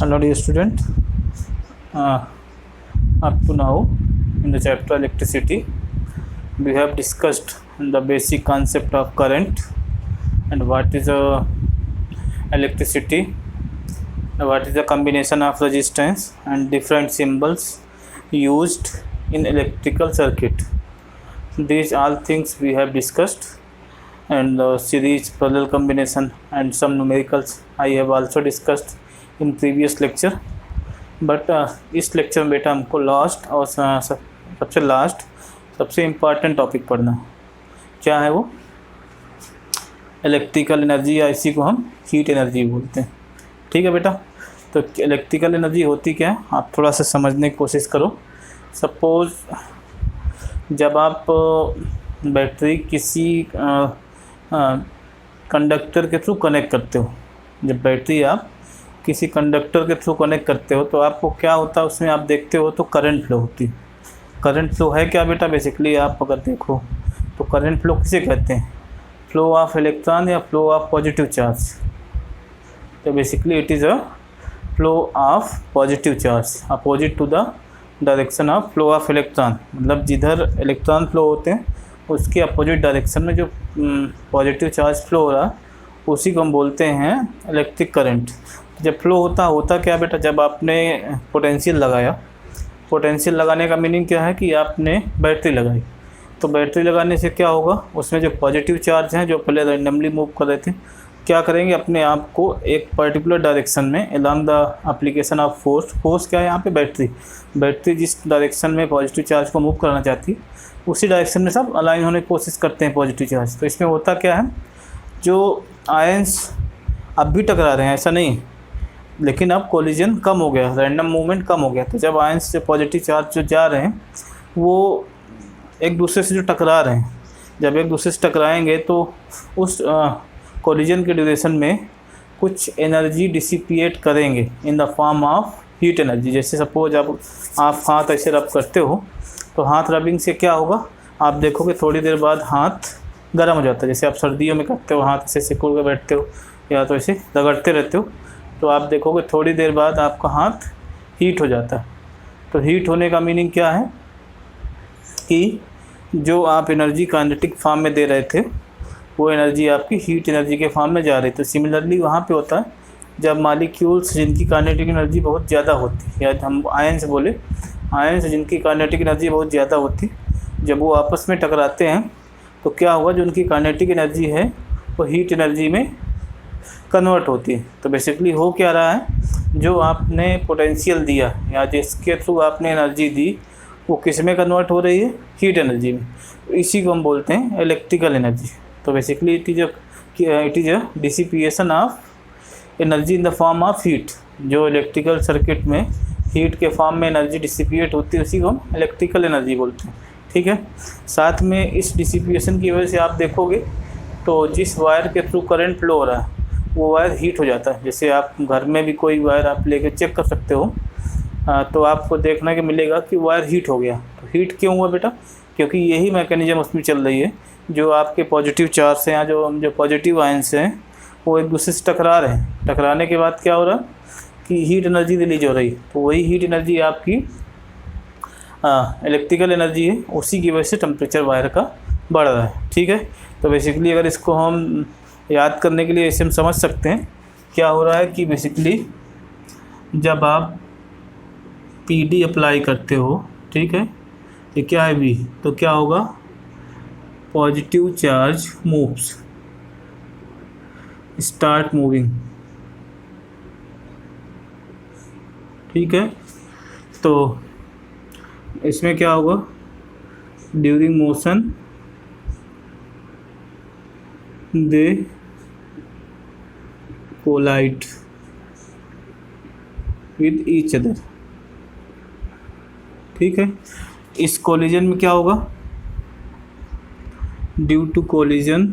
Hello dear student, up to now in the chapter electricity we have discussed the basic concept of current and what is electricity, what is the combination of resistance and different symbols used in electrical circuit. These all things we have discussed, and series, parallel combination and some numericals I have also discussed in previous lecture. But इस lecture में बेटा हमको last और सबसे important topic पढ़ना है. क्या है वो? इलेक्ट्रिकल एनर्जी, या इसी को हम हीट एनर्जी बोलते हैं. ठीक है बेटा. तो इलेक्ट्रिकल एनर्जी होती क्या है, आप थोड़ा सा समझने की कोशिश करो. सपोज़ जब आप बैटरी किसी कंडक्टर के थ्रू कनेक्ट करते हो, जब बैटरी आप किसी कंडक्टर के थ्रू कनेक्ट करते हो तो आपको क्या होता है, उसमें आप देखते हो तो करंट फ्लो होती है. करंट फ्लो है क्या बेटा? बेसिकली आप अगर देखो तो करंट फ्लो किसे कहते हैं? फ्लो ऑफ इलेक्ट्रॉन या फ्लो ऑफ पॉजिटिव चार्ज. तो basically it is a flow of positive charge opposite to the direction of flow of electron. मतलब जिधर इलेक्ट्रॉन फ्लो होते हैं उसके अपोजिट डायरेक्शन में जो पॉजिटिव चार्ज फ्लो हो रहा है उसी को हम बोलते हैं इलेक्ट्रिक करंट. जब फ्लो होता क्या बेटा? जब आपने पोटेंशियल लगाया, पोटेंशियल लगाने का मीनिंग क्या है कि आपने बैटरी लगाई. तो बैटरी लगाने से क्या होगा, उसमें जो पॉजिटिव चार्ज हैं जो पहले रैंडमली मूव कर रहे थे, क्या करेंगे, अपने आप को एक पर्टिकुलर डायरेक्शन में along the application of force क्या है यहाँ पे? बैटरी जिस डायरेक्शन में पॉजिटिव चार्ज को मूव कराना चाहती है उसी डायरेक्शन में सब अलाइन होने की कोशिश करते हैं पॉजिटिव चार्ज. तो इसमें होता क्या है, जो आयंस अब भी टकरा रहे हैं ऐसा नहीं, लेकिन अब कोलिजन कम हो गया, रैंडम मूवमेंट कम हो गया. तो जब आयंस से पॉजिटिव चार्ज जो जा रहे हैं वो एक दूसरे से जो टकरा रहे हैं, जब एक दूसरे से टकराएंगे तो उस कोलिजन के ड्यूरेशन में कुछ एनर्जी डिसिपिएट करेंगे in the form of heat energy. जैसे सपोज आप हाथ ऐसे रब करते हो तो हाथ रबिंग से क्या होगा, आप देखोगे थोड़ी देर बाद हाथ गर्म हो जाता है. जैसे आप सर्दियों में करते हो, हाथ ऐसे सिकुड़ के बैठते हो या तो ऐसे रगड़ते रहते हो, तो आप देखोगे थोड़ी देर बाद आपका हाथ हीट हो जाता है. तो हीट होने का मीनिंग क्या है कि जो आप एनर्जी काइनेटिक फॉर्म में दे रहे थे वो एनर्जी आपकी हीट एनर्जी के फॉर्म में जा रही. तो सिमिलरली वहाँ पे होता है जब मॉलिक्यूल्स जिनकी काइनेटिक एनर्जी बहुत ज़्यादा होती है, या हम आयंस बोले, आयंस जिनकी काइनेटिक एनर्जी बहुत ज़्यादा होती, जब वो आपस में टकराते हैं तो क्या होगा, जो उनकी काइनेटिक एनर्जी है वो हीट एनर्जी में कन्वर्ट होती है. तो बेसिकली हो क्या रहा है, जो आपने पोटेंशियल दिया या जिसके थ्रू आपने एनर्जी दी वो किस में कन्वर्ट हो रही है? हीट एनर्जी में. इसी को हम बोलते हैं इलेक्ट्रिकल एनर्जी. तो basically it is a dissipation of energy in the form of heat. जो इलेक्ट्रिकल सर्किट में हीट के फॉर्म में एनर्जी डिसिपिएट होती है उसी को हम इलेक्ट्रिकल एनर्जी बोलते हैं. ठीक है. साथ में इस डिसिपिएशन की वजह से आप देखोगे तो जिस वायर के थ्रू करंट फ्लो हो रहा है वो वायर हीट हो जाता है. जैसे आप घर में भी कोई वायर आप लेके चेक कर सकते हो, तो आपको देखने को मिलेगा कि वायर हीट हो गया. तो हीट क्यों हुआ बेटा? क्योंकि यही मैकेनिज्म उसमें चल रही है, जो आपके पॉजिटिव चार्ज हैं या जो पॉजिटिव आयंस हैं वो एक दूसरे से टकरा रहे हैं. टकराने के बाद क्या हो रहा है कि हीट एनर्जी रिलीज हो रही है. तो वही हीट एनर्जी आपकी इलेक्ट्रिकल एनर्जी है, उसी की वजह से टेम्परेचर वायर का बढ़ रहा है. ठीक है. तो बेसिकली अगर इसको हम याद करने के लिए ऐसे हम समझ सकते हैं क्या हो रहा है कि बेसिकली जब आप PD अप्लाई करते हो, ठीक है, ये क्या है V, तो क्या होगा, positive charge moves, start moving. ठीक है. तो इसमें क्या होगा, during motion they collide with each other. ठीक है. इस कोलिजन में क्या होगा, due to collision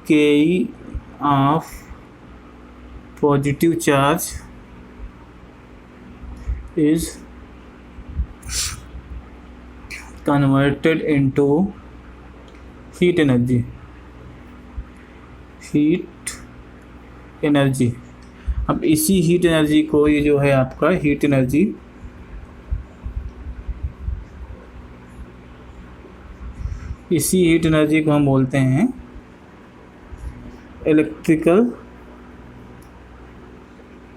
Ke of positive charge is converted into heat energy. Heat energy. अब इसी हीट एनर्जी को, ये जो है आपका हीट एनर्जी, इसी हीट एनर्जी को हम बोलते हैं इलेक्ट्रिकल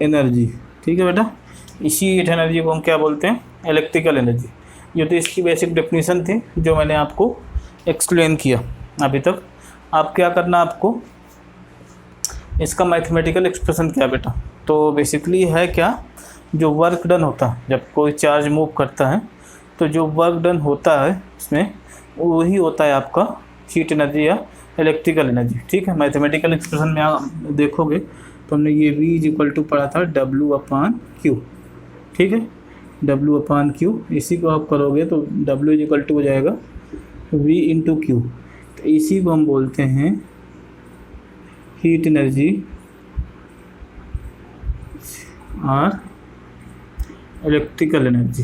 एनर्जी। ठीक है बेटा, इसी हीट एनर्जी को हम क्या बोलते हैं? Electrical energy. ये तो इसकी बेसिक डेफिनेशन थी जो मैंने आपको एक्सप्लेन किया अभी तक। आप क्या करना, आपको इसका मैथमेटिकल एक्सप्रेशन क्या बेटा? तो बेसिकली है क्या, जो वर्क डन होता है जब कोई चार्ज मूव करता है, तो जो वर्क डन होता है इसमें वही होता है आपका हीट एनर्जी या इलेक्ट्रिकल एनर्जी। ठीक है, मैथमेटिकल एक्सप्रेशन में आप देखोगे तो हमने ये V इज इक्वल टू पढ़ा था W/Q। ठीक है, W/Q, इसी को आप करोगे तो W इज इक्वल टू हो जाएगा V इंटू Q। तो इसी को हम बोलते हैं हीट एनर्जी और इलेक्ट्रिकल एनर्जी।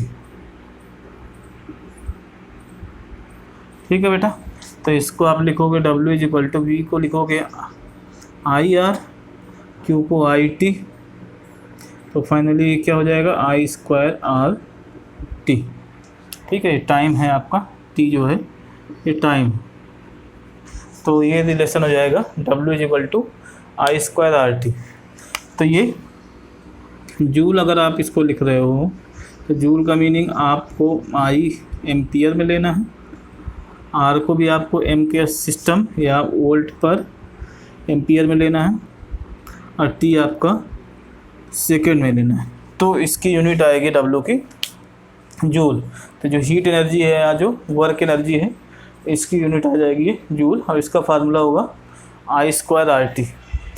ठीक है बेटा, तो इसको आप लिखोगे W is equal to V को लिखोगे IR, Q को IT, तो फाइनली क्या हो जाएगा I²RT। ठीक है, ये टाइम है आपका, T जो है ये टाइम, तो ये रिलेशन हो जाएगा W is equal to I²RT। तो ये जूल अगर आप इसको लिख रहे हो तो जूल का मीनिंग आपको I एम्पियर में लेना है, R को भी आपको M के सिस्टम या वोल्ट पर एम्पियर में लेना है, और T आपका सेकेंड में लेना है। तो इसकी यूनिट आएगी W की जूल। तो जो हीट एनर्जी है या जो वर्क एनर्जी है, इसकी यूनिट आ जाएगी जूल, और इसका फार्मूला होगा I²RT।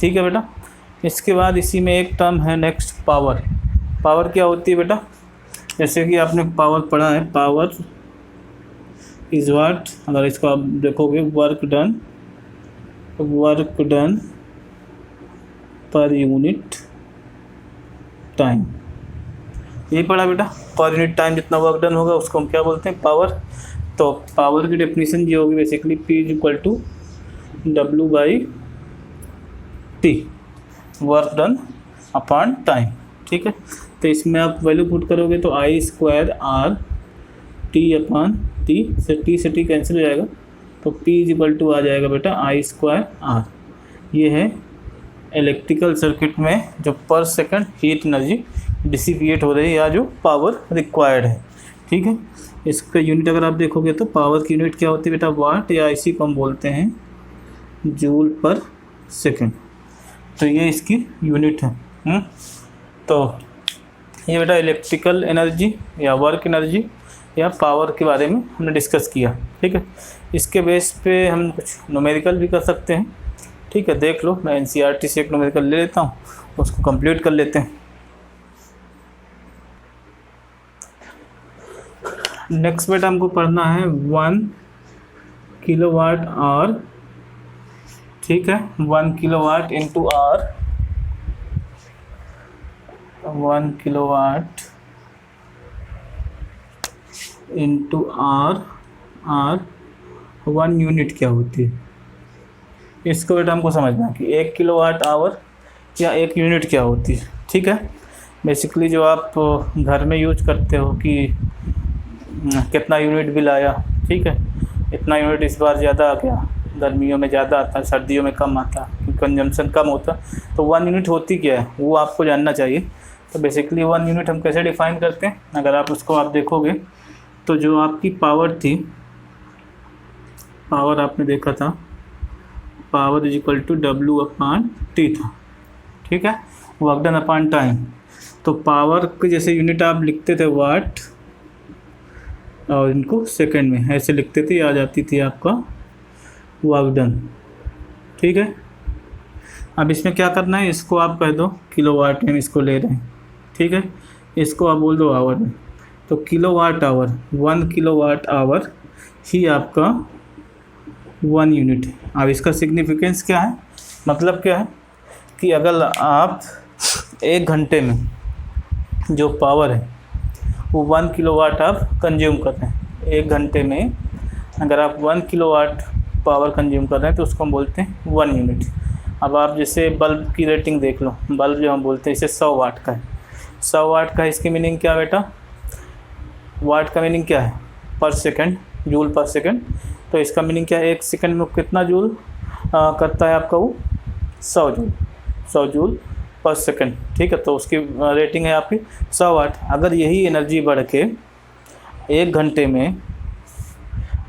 ठीक है बेटा, इसके बाद इसी में एक टर्म है नेक्स्ट पावर। पावर क्या होती है बेटा? जैसे कि आपने पावर पढ़ा है, पावर इज व्हाट, अगर इसको आप देखोगे work done per unit time, यही पढ़ा बेटा। पर यूनिट टाइम जितना वर्क डन होगा उसको हम क्या बोलते हैं? पावर। तो पावर की डेफिनेशन ये होगी basically P is equal to W/T, work done upon time. ठीक है, तो इसमें आप वैल्यू पुट करोगे तो I²R/T/T, से T से T कैंसिल हो जाएगा, तो P इज इक्वल टू आ जाएगा बेटा I²R। ये है इलेक्ट्रिकल सर्किट में जो पर सेकंड हीट एनर्जी डिसिपिएट हो रही है या जो पावर रिक्वायर्ड है। ठीक है, इसका यूनिट अगर आप देखोगे तो पावर की यूनिट क्या होती है बेटा? वाट, या इसी को हम बोलते हैं जूल पर सेकंड। तो ये इसकी यूनिट है। तो ये बेटा इलेक्ट्रिकल एनर्जी या वर्क एनर्जी या पावर के बारे में हमने डिस्कस किया। ठीक है, इसके बेस पे हम कुछ न्यूमेरिकल भी कर सकते हैं। ठीक है, देख लो, मैं NCERT से एक न्यूमेरिकल ले लेता हूँ, उसको कंप्लीट कर लेते हैं। नेक्स्ट बेटा हमको पढ़ना है 1 किलोवाट आवर। ठीक है, 1 kilowatt into hour, 1 kilowatt into hour, 1 unit क्या होती है? इसको बेटा हमको समझना कि 1 किलोवाट आवर या 1 यूनिट क्या होती है। ठीक है, बेसिकली जो आप घर में यूज करते हो कि कितना यूनिट बिल आया, ठीक है, इतना यूनिट इस बार ज़्यादा आ गया, गर्मियों में ज़्यादा आता है, सर्दियों में कम आता, कंजम्पशन कम होता, तो 1 यूनिट होती क्या है वो आपको जानना चाहिए। तो बेसिकली 1 यूनिट हम कैसे डिफ़ाइन करते हैं? अगर आप उसको आप देखोगे तो जो आपकी पावर थी, पावर आपने देखा था, power is equal to W/T था। ठीक है, वर्क डन अपॉन टाइम। तो पावर की जैसे यूनिट आप लिखते थे वाट, और इनको सेकंड में ऐसे लिखते थे, आ जाती थी आपका वर्क डन। ठीक है, अब इसमें क्या करना है, इसको आप कह दो किलोवाट में, इसको ले रहे हैं। ठीक है, इसको आप बोल दो आवर में, तो किलोवाट आवर, 1 किलोवाट आवर ही आपका 1 यूनिट है। अब इसका सिग्निफिकेंस क्या है, मतलब क्या है कि अगर आप 1 घंटे में जो पावर है वो 1 किलोवाट आप कंज्यूम कर रहे हैं, 1 घंटे में अगर आप 1 किलोवाट पावर कंज्यूम कर रहे हैं तो उसको हम बोलते हैं 1 यूनिट। अब आप जैसे बल्ब की रेटिंग देख लो, बल्ब जो हम बोलते हैं इसे 100 वाट का है, 100 वाट का है, इसकी मीनिंग क्या बेटा, वाट का मीनिंग क्या है, पर सेकंड, जूल पर सेकंड। तो इसका मीनिंग क्या है, 1 सेकंड में कितना जूल करता है आपका वो, 100 जूल, 100 जूल पर सेकंड। ठीक है, तो उसकी रेटिंग है आपकी 100 वाट। अगर यही एनर्जी बढ़ के 1 घंटे में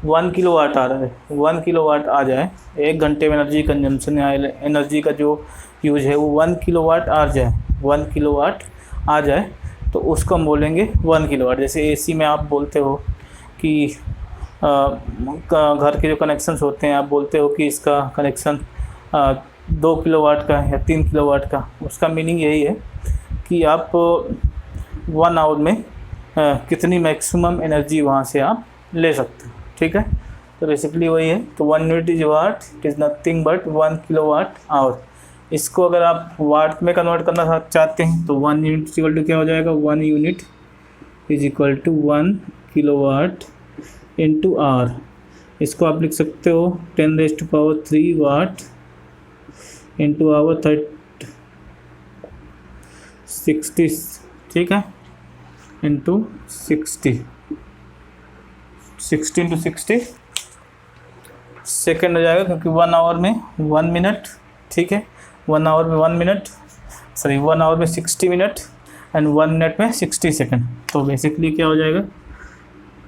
1 किलोवाट आ रहा है, 1 किलोवाट आ जाए, 1 घंटे में एनर्जी कंजम्पशन या एनर्जी का जो यूज है वो 1 किलोवाट आ जाए, 1 किलोवाट आ जाए, तो उसको हम बोलेंगे 1 किलोवाट। जैसे एसी में आप बोलते हो कि घर के जो कनेक्शंस होते हैं, आप बोलते हो कि इसका कनेक्शन 2 किलोवाट का है या 3 किलोवाट का, उसका मीनिंग यही है कि आप 1 आवर में कितनी मैक्सिमम एनर्जी वहाँ से आप ले सकते हो। ठीक है, तो बेसिकली वही है। तो 1 unit is what, it is nothing but 1 kilowatt our. इसको अगर आप वाट में कन्वर्ट करना चाहते हैं तो 1 यूनिट इज इक्वल टू क्या हो जाएगा, 1 unit is equal to 1 kilowatt into hour. इसको आप लिख सकते हो 10⁻³ वाट इंटू आवर 60, ठीक है, इंटू 60 इंटू 60 सेकेंड हो जाएगा, क्योंकि 1 आवर में 1 मिनट, ठीक है, 1 आवर में 1 मिनट, सॉरी 1 आवर में 60 मिनट एंड 1 मिनट में 60 सेकेंड। तो बेसिकली क्या हो जाएगा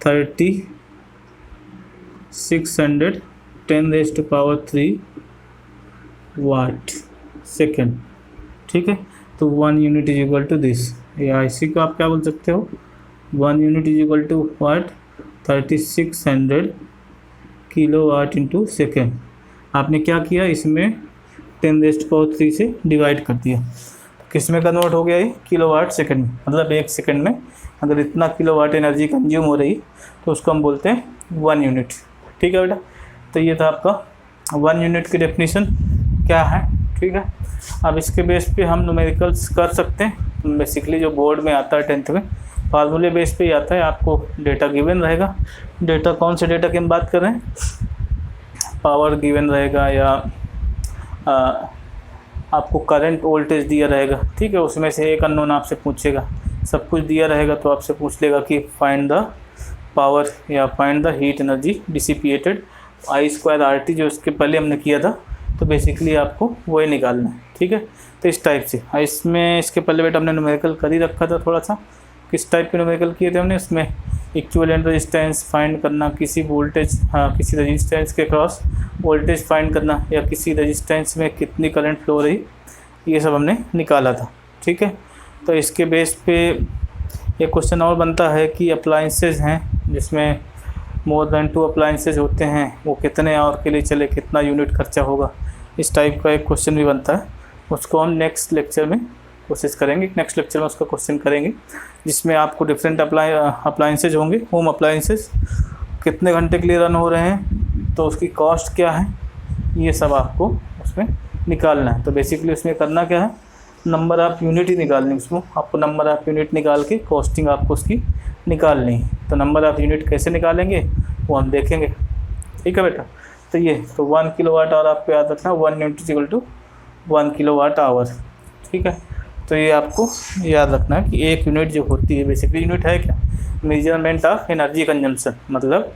3600 10⁻³ वाट सेकेंड। ठीक है, तो 1 unit is equal to this, या इसी को आप क्या बोल सकते हो, 1 unit is equal to watt 3600 kilowatt into second. आपने क्या किया, इसमें 10⁻³ से डिवाइड कर दिया, किस में कन्वर्ट हो गया ये, किलोवाट सेकंड में। मतलब 1 सेकंड में अगर इतना किलोवाट एनर्जी कंज्यूम हो रही तो उसको हम बोलते हैं 1 यूनिट। ठीक है बेटा, तो ये था आपका 1 यूनिट की डेफिनेशन क्या है। ठीक है, अब इसके बेस पे हम न्यूमेरिकल्स कर सकते हैं। बेसिकली जो बोर्ड में आता है 10th में, फार्मूले बेस पे ही आता है, आपको डेटा गिवन रहेगा। डेटा कौन से डेटा की हम बात कर रहे हैं, पावर गिवन रहेगा या आपको करंट वोल्टेज दिया रहेगा। ठीक है, उसमें से एक अननोन आपसे पूछेगा, सब कुछ दिया रहेगा तो आपसे पूछ लेगा कि फाइंड द पावर या find the heat energy dissipated I² RT, जो इसके पहले हमने किया था। तो बेसिकली आपको वही निकालना है। ठीक है, तो इस टाइप से इसमें इसके पहले बेटा हमने न्यूमेरिकल कर ही रखा था थोड़ा सा। किस टाइप के न्यूमेरिकल किए थे हमने, इसमें इक्विवेलेंट रेजिस्टेंस फाइंड करना, किसी वोल्टेज किसी रेजिस्टेंस के क्रॉस वोल्टेज फाइंड करना, या किसी रेजिस्टेंस में कितनी करंट फ्लो हो रही, ये सब हमने निकाला था। ठीक है, तो इसके बेस पे एक क्वेश्चन और बनता है कि अप्लाइंसेज हैं जिसमें मोर देन 2 अप्लाइंसेज होते हैं, वो कितने आवर के लिए चले, कितना यूनिट खर्चा होगा, इस टाइप का एक क्वेश्चन भी बनता है। उसको हम नेक्स्ट लेक्चर में कोशिश करेंगे, नेक्स्ट लेक्चर में उसका क्वेश्चन करेंगे, जिसमें आपको डिफरेंट अप्लाइंसेज होंगे, होम अप्लाइंसेज कितने घंटे के लिए रन हो रहे हैं, तो उसकी कॉस्ट क्या है, ये सब आपको उसमें निकालना है। तो बेसिकली उसमें करना क्या है, नंबर ऑफ यूनिट ही निकालनी, उसमें आपको नंबर ऑफ यूनिट निकाल के कॉस्टिंग आपको उसकी निकालनी है। तो नंबर ऑफ यूनिट कैसे निकालेंगे वो हम देखेंगे। ठीक है बेटा, तो ये तो 1 किलोवाट आवर आपको याद रखना, 1 unit is equal to 1 kilowatt hour. ठीक है, तो ये आपको याद रखना है कि 1 यूनिट जो होती है, बेसिकली यूनिट है क्या, मेजरमेंट ऑफ एनर्जी कंजम्पशन, मतलब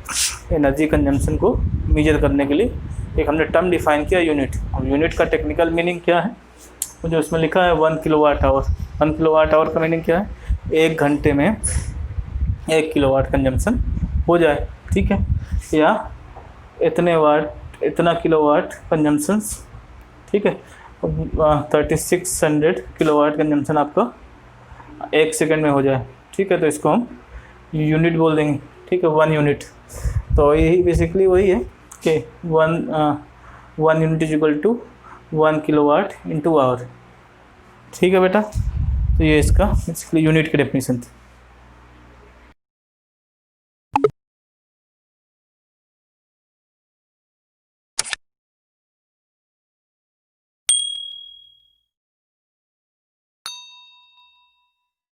एनर्जी कंजम्पशन को मेजर करने के लिए एक हमने टर्म डिफाइन किया यूनिट। और यूनिट का टेक्निकल मीनिंग क्या है, जो इसमें लिखा है 1 किलोवाट आवर। 1 किलोवाट आवर का मीनिंग क्या है, 1 घंटे में 1 किलोवाट कंजम्पशन हो जाए। ठीक है, या इतने वाट, इतना किलोवाट कंजम्पशंस। ठीक है, 3600 किलोवाट कंजम्पशन आपका 1 सेकंड में हो जाए। ठीक है, तो इसको हम यूनिट बोल देंगे। ठीक है, 1 यूनिट। तो यही बेसिकली वही है कि 1 unit is equal to 1 kilowatt into hour. ठीक है बेटा, तो ये इसका बेसिकली यूनिट की डेफिनेशन थी।